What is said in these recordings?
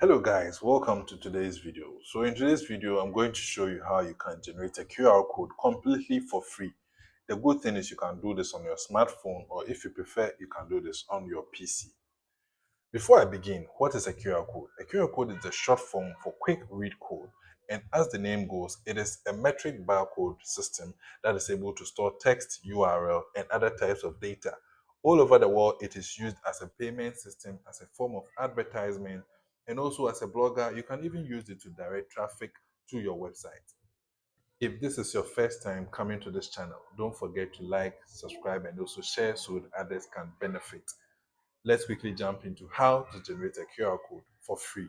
Hello guys, welcome to today's video. So in today's video, I'm going to show you how you can generate a QR code completely for free. The good thing is you can do this on your smartphone, or if you prefer, you can do this on your PC. Before I begin, what is a QR code? A QR code is the short form for quick read code. And as the name goes, it is a metric barcode system that is able to store text, URL, and other types of data. All over the world, it is used as a payment system, as a form of advertisement, and also as a blogger. You can even use it to direct traffic to your website. If this is your first time coming to this channel, don't forget to like, subscribe, and also share so that others can benefit. Let's quickly jump into how to generate a QR code for free.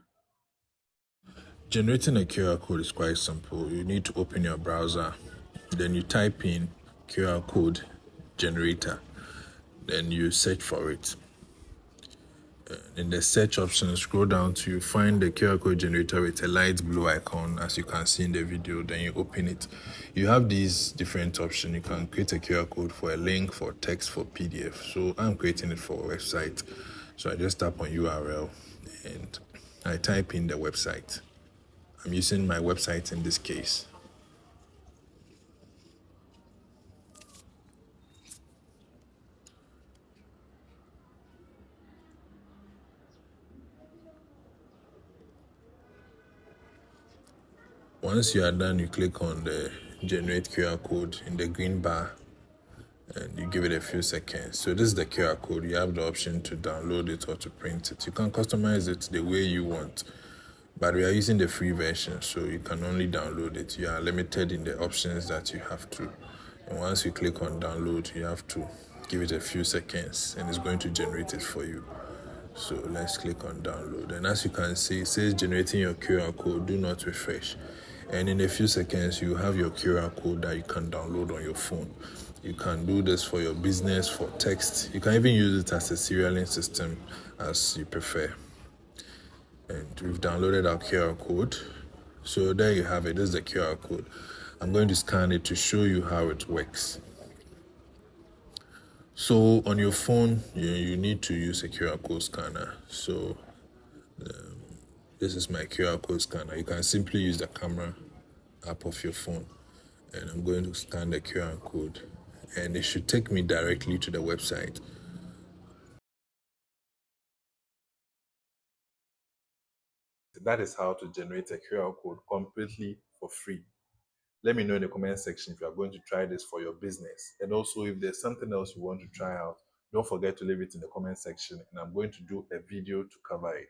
Generating a QR code is quite simple. You need to open your browser, then you type in QR code generator, then you search for it. In the search option, scroll down to you find the QR code generator with a light blue icon, as you can see in the video. Then you open it. You have these different options. You can create a QR code for a link, for text, for PDF. So I'm creating it for a website. So I just tap on URL and I type in the website. I'm using my website in this case. Once you are done, you click on the generate QR code in the green bar and you give it a few seconds. So this is the QR code. You have the option to download it or to print it. You can customize it the way you want, but we are using the free version, so you can only download it. You are limited in the options that you have to. And once you click on download, you have to give it a few seconds and it's going to generate it for you. So let's click on download. And as you can see, it says generating your QR code, do not refresh. And in a few seconds, you have your QR code that you can download on your phone. You can do this for your business, for text. You can even use it as a serialing system as you prefer. And we've downloaded our QR code. So there you have it. This is the QR code. I'm going to scan it to show you how it works. So on your phone, you need to use a QR code scanner. So this is my QR code scanner. You can simply use the camera app of your phone. And I'm going to scan the QR code. And it should take me directly to the website. That is how to generate a QR code completely for free. Let me know in the comment section if you are going to try this for your business. And also, if there's something else you want to try out, don't forget to leave it in the comment section and I'm going to do a video to cover it.